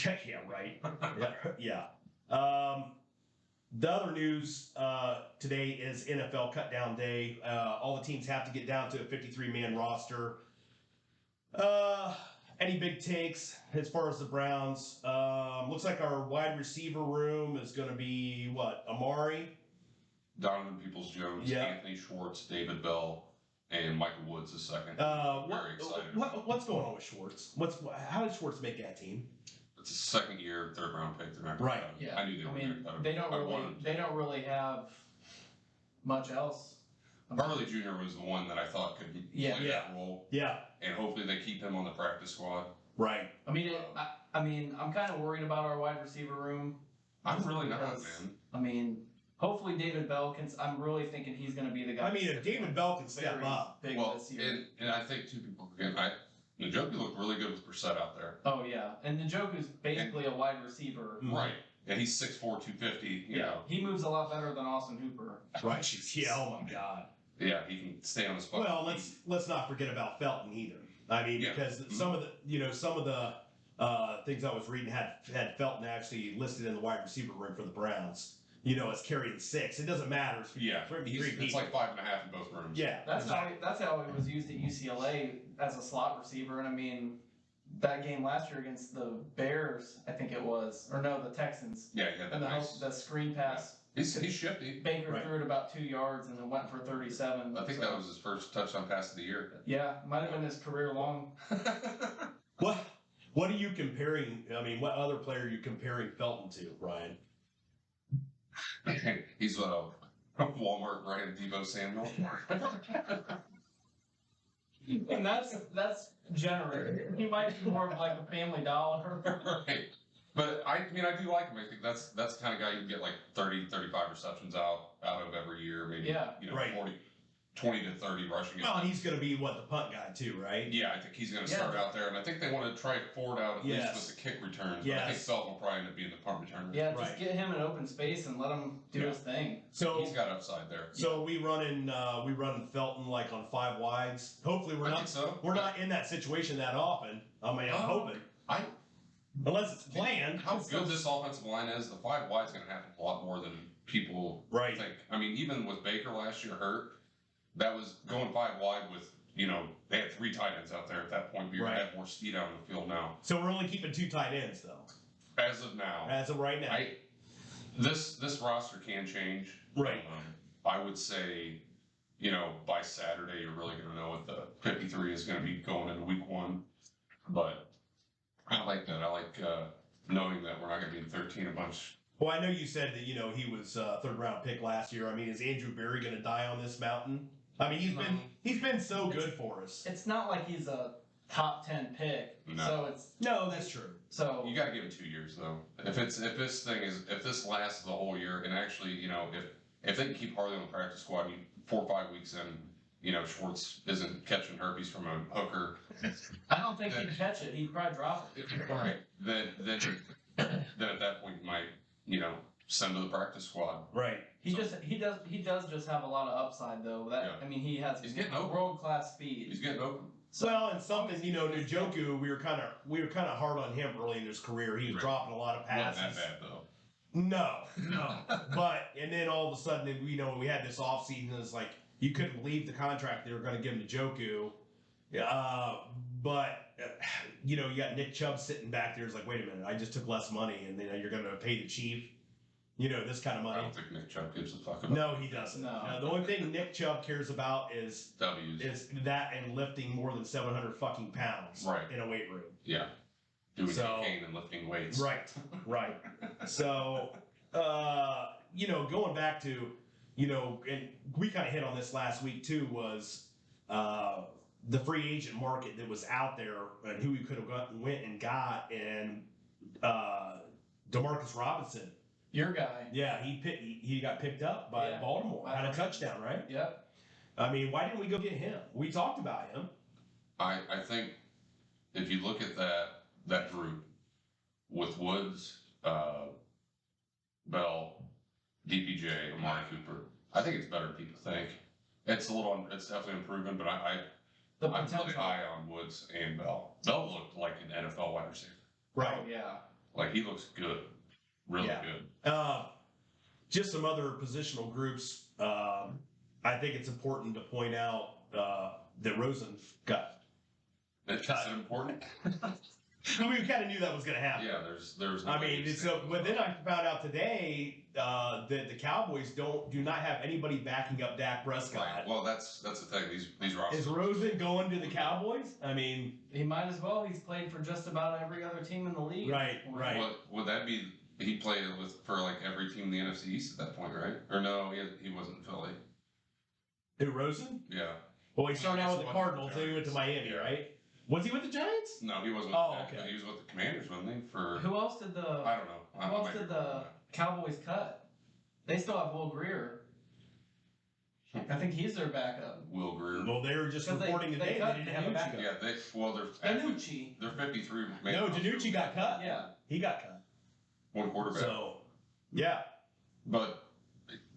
Yeah, right. Yeah. The other news today is NFL cut down day. All the teams have to get down to a 53-man roster. Any big takes as far as the Browns? Looks like our wide receiver room is going to be what? Amari, Donovan Peoples-Jones, Yeah. Anthony Schwartz, David Bell, and Michael Woods is second. Very excited. What's going on with Schwartz? How did Schwartz make that team? It's a second year, third round pick. They're not Right. gonna cut him. Yeah. I knew they were going to cut him. They don't really have much else. Burley Jr. was the one that I thought could play that role. Yeah. And hopefully they keep him on the practice squad. Right. I mean, I'm kind of worried about our wide receiver room. I'm really not, because, man. I mean, hopefully David Bell can. I'm really thinking he's going to be the guy. I mean, if David Bell can step up. Big Well, this year. and I think two people forget. Njoku looked really good with Brissett out there. Oh, yeah. And Njoku's basically a wide receiver. Right. And he's 6'4", 250. You know. He moves a lot better than Austin Hooper. Right. Yeah. Oh my God. Yeah, he can stay on the spot. Well, let's not forget about Felton either. I mean, because some of the things I was reading had Felton actually listed in the wide receiver room for the Browns. As carrying 6. It doesn't matter. It's like 5.5 in both rooms. Yeah, that's how he was used at UCLA as a slot receiver. And I mean, that game last year against the Bears, I think it was, or no, the Texans. Yeah, he had that and the screen pass. Yeah. He's shifty. Baker threw it about 2 yards and it went for 37. I think that was his first touchdown pass of the year. Yeah, might have been his career long. What are you comparing? I mean, what other player are you comparing Felton to, Ryan? He's a Walmart brand Deebo Samuel. And that's generated. He might be more of like a Family Dollar. Right. But I do like him. I think that's the kind of guy you can get like 30, 35 receptions out of every year, maybe 20 to 30 rushing. Well, and he's going to be the punt guy too, right? Yeah, I think he's going to start out there, and I think they want to try Ford out at least with the kick returns. But I think Felton will probably end up being the punt returner. Yeah, just get him in open space and let him do his thing. So he's got upside there. So we run Felton like on 5 wides. Hopefully we're not in that situation that often. I mean, I'm hoping. Unless it's planned. How good this offensive line is, the 5 wide's going to happen a lot more than people think. I mean, even with Baker last year hurt, that was going 5 wide with, they had 3 tight ends out there at that point, but you're going to have more speed out on the field now. So we're only keeping 2 tight ends, though. As of now. As of right now. This roster can change. Right. I would say, by Saturday, you're really going to know what the 53 is going to be going into week 1. But I like that. I like knowing that we're not going to be in 13 a bunch. Well, I know you said that, he was a 3rd-round pick last year. I mean, is Andrew Berry going to die on this mountain? I mean, he's been so good for us. It's not like he's a top 10 pick. No. So it's that's true. So you got to give him 2 years though. If this lasts the whole year, and actually, if they can keep Harley on the practice squad, 4 or 5 weeks in, Schwartz isn't catching herpes from a hooker. I don't think he'd catch it. He'd probably drop it. Right. Then at that point you might, send to the practice squad. Right. He does just have a lot of upside though. I mean, he's getting world class speed. He's getting open. Well, and something, Njoku, we were kind of hard on him early in his career. He was dropping a lot of passes. Not that bad though. No. And then all of a sudden, we had this offseason. It's like you couldn't believe the contract they were going to give him to Njoku. But you got Nick Chubb sitting back there. It's like, wait a minute, I just took less money, and then you're going to pay the chief. This kind of money. I don't think Nick Chubb gives a fuck about. No, he doesn't. No. The only thing Nick Chubb cares about is W's. Is that and lifting more than 700 fucking pounds in a weight room. Yeah. Doing cocaine and lifting weights. Right. So, going back to, and we kind of hit on this last week too, was the free agent market that was out there and who we could have went and got, and DeMarcus Robinson. Your guy. Yeah, he got picked up by Baltimore. Had a touchdown, right? Yep. I mean, why didn't we go get him? We talked about him. I think if you look at that group with Woods, Bell, DPJ, Amari Cooper, I think it's better than people think. It's definitely improving, but I'm really high on Woods and Bell. Bell looked like an NFL wide receiver. Right. Oh, yeah. Like, he looks good. Really good. Just some other positional groups. I think it's important to point out that Rosen got. That's important. I mean, we kind of knew that was going to happen. Yeah, there's. I mean, so but then I found out today that the Cowboys do not have anybody backing up Dak Prescott. Right. Well, that's the thing. These rosters. Is Rosen going to the Cowboys? I mean, he might as well. He's played for just about every other team in the league. Right. Would that be? He played for like every team in the NFC East at that point, right? Or no, he wasn't in Philly. Who, Rosen? Yeah. Well, he started out with the Cardinals, then he went to Miami, right? Was he with the Giants? No, he wasn't. Okay. He was with the Commanders, wasn't he? For who else did the? I don't know. Who else did the Cowboys cut? They still have Will Greer. I think he's their backup. Will Greer. Well, they were just reporting today they didn't have a backup. Yeah, they're Danucci. They're 53. No, Danucci got cut. Yeah, he got cut. One quarterback. So, yeah. But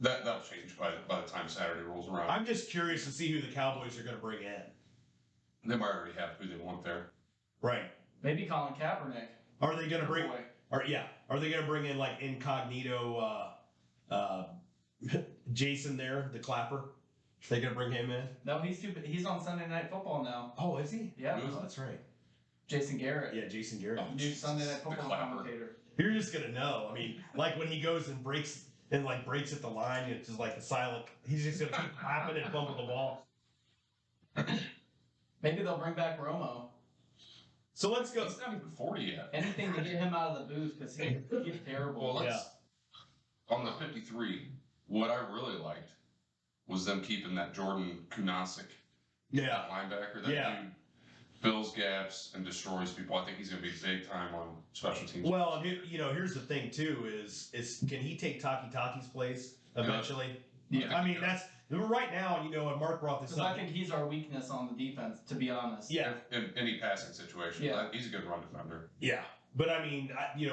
that'll change by the time Saturday rolls around. I'm just curious to see who the Cowboys are going to bring in. They might already have who they want there. Right. Maybe Colin Kaepernick. Are they going to bring? Are they going to bring in like incognito Jason there, the clapper? They going to bring him in? No, he's on Sunday Night Football now. Oh, is he? Yeah. Oh, that's right. Jason Garrett. Yeah, Jason Garrett. New Sunday Night Football commentator. You're just gonna know. I mean, like when he goes and breaks at the line, it's just like a silent. He's just gonna keep clapping and bumping the ball. Maybe they'll bring back Romo. So let's go. He's not even 40 yet. Anything to get him out of the booth because he's terrible. Well, on the 53, what I really liked was them keeping that Jordan Kunasik linebacker. That dude fills gaps and destroys people. I think he's going to be big time on special teams. Well, here's the thing too: is can he take Taki's place eventually? Yeah. I mean, that's right now. And Mark brought this up. I think he's our weakness on the defense, to be honest. Yeah. In any passing situation, he's a good run defender. Yeah, but I mean,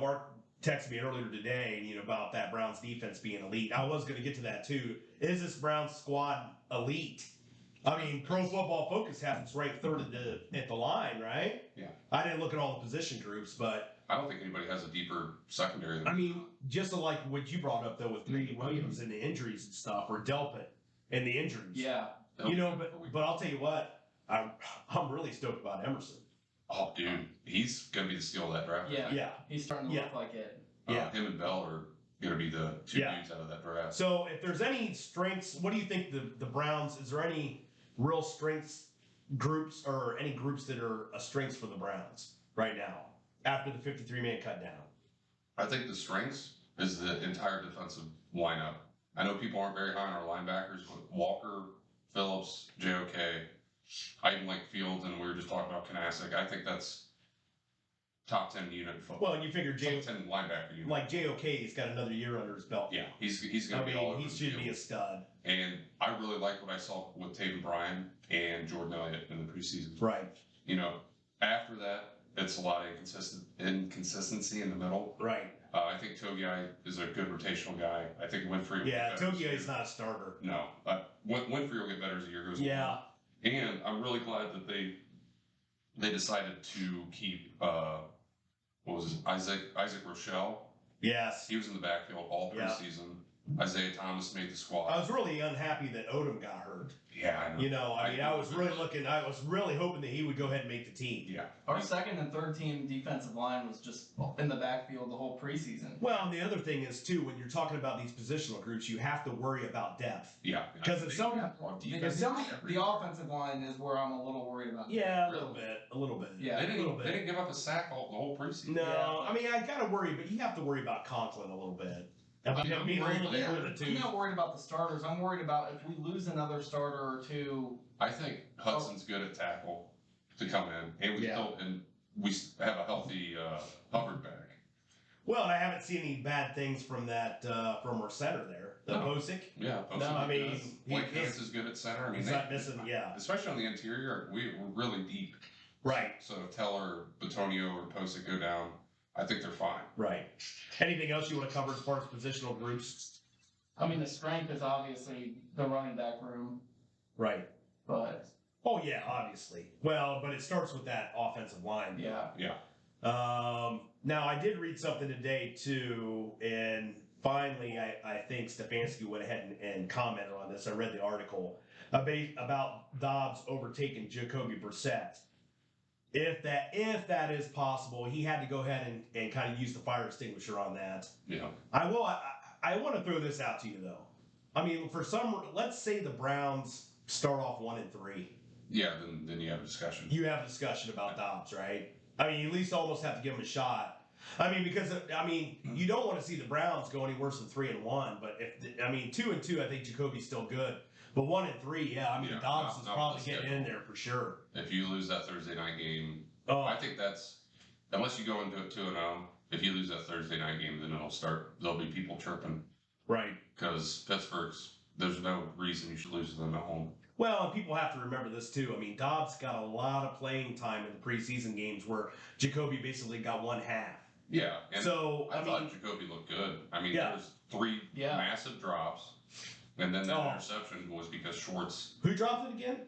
Mark texted me earlier today, about that Browns defense being elite. I was going to get to that too. Is this Browns squad elite? I mean, Pro Football Focus has us ranked third at the line, right? Yeah. I didn't look at all the position groups, but I don't think anybody has a deeper secondary than just like what you brought up though with Greedy Williams and the injuries and stuff, or Delpit and the injuries. Yeah. But I'll tell you what, I'm really stoked about Emerson. Oh, dude, he's gonna be the steal of that draft. Yeah. He's starting to look like it. Him and Bell are gonna be the two dudes out of that draft. So if there's any strengths, what do you think the Browns? Is there any real strengths groups or any groups that are a strengths for the Browns right now after the 53-man cut down? I think the strengths is the entire defensive lineup. I know people aren't very high on our linebackers, but Walker, Phillips, JOK, I even like Fields, and we were just talking about Kanasic. I think that's top 10 unit football. Well, and you figure top 10 linebacker unit. Like JOK's got another year under his belt. Yeah, he's going to be all over he should be a stud. And I really like what I saw with Taven Bryan and Jordan Elliott in the preseason. Right. After that, it's a lot of inconsistency in the middle. Right. I think Togiai is a good rotational guy. I think Winfrey. Togiai's not a starter. No, Winfrey will get better as the year goes on. Yeah. And I'm really glad that they decided to keep what was it, Isaac Rochelle. Yes. He was in the backfield all preseason. Isaiah Thomas made the squad. I was really unhappy that Odom got hurt. Yeah, I know. I was really hoping that he would go ahead and make the team. Yeah. Our second and third team defensive line was just in the backfield the whole preseason. Well, and the other thing is too, when you're talking about these positional groups, you have to worry about depth. Yeah. Because if some the offensive line is where I'm a little worried about. Yeah, a little bit. Yeah, they didn't give up a sack the whole preseason. No, yeah. I mean I gotta worry, but you have to worry about Conklin a little bit. I'm not worried about the starters. I'm worried about if we lose another starter or two. I think Hudson's good at tackle to come in, and we have a healthy Hubbard back. Well, and I haven't seen any bad things from from our center there, Posick. Yeah, Posick. No, I mean, Blake Hance is good at center. I mean, he's not missing. Yeah, especially on the interior, we're really deep. Right. So if Teller, Batonio, or Posick go down, I think they're fine. Right. Anything else you want to cover as far as positional groups? I mean, the strength is obviously the running back room. Right. But. Oh, yeah, obviously. Well, but it starts with that offensive line. Yeah. Yeah. Now, I did read something today too, and finally, I think Stefanski went ahead and commented on this. I read the article about Dobbs overtaking Jacoby Brissett. If that is possible, he had to go ahead and kind of use the fire extinguisher on that. Yeah. I want to throw this out to you though. I mean, let's say the Browns start off 1-3. Yeah, then you have a discussion. You have a discussion about Dobbs, right? I mean, you at least almost have to give him a shot. I mean, because you don't want to see the Browns go any worse than 3-1. But 2-2, I think Jacoby's still good. But 1-3, yeah. I mean, Dobbs is probably getting in there for sure. If you lose that Thursday night game, I think that's unless you go into it 2-0. If you lose that Thursday night game, then there'll be people chirping, right? Because there's no reason you should lose to them at home. Well, and people have to remember this too. I mean, Dobbs got a lot of playing time in the preseason games where Jacoby basically got one half. Yeah, and so I thought Jacoby looked good. I mean, there was 3 massive drops, and then that interception was because Schwartz. Who dropped it again?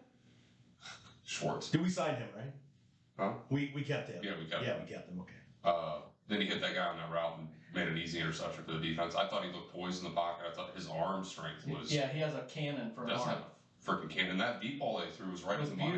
Schwartz. Did we sign him, right? Huh? We kept him. Yeah, we kept him. Yeah, we kept him. Okay. Then he hit that guy on that route and made an easy interception for the defense. I thought he looked poised in the pocket. I thought his arm strength was. Yeah, he has a cannon for an arm. Does have a freaking cannon. That deep ball they threw was right at the money.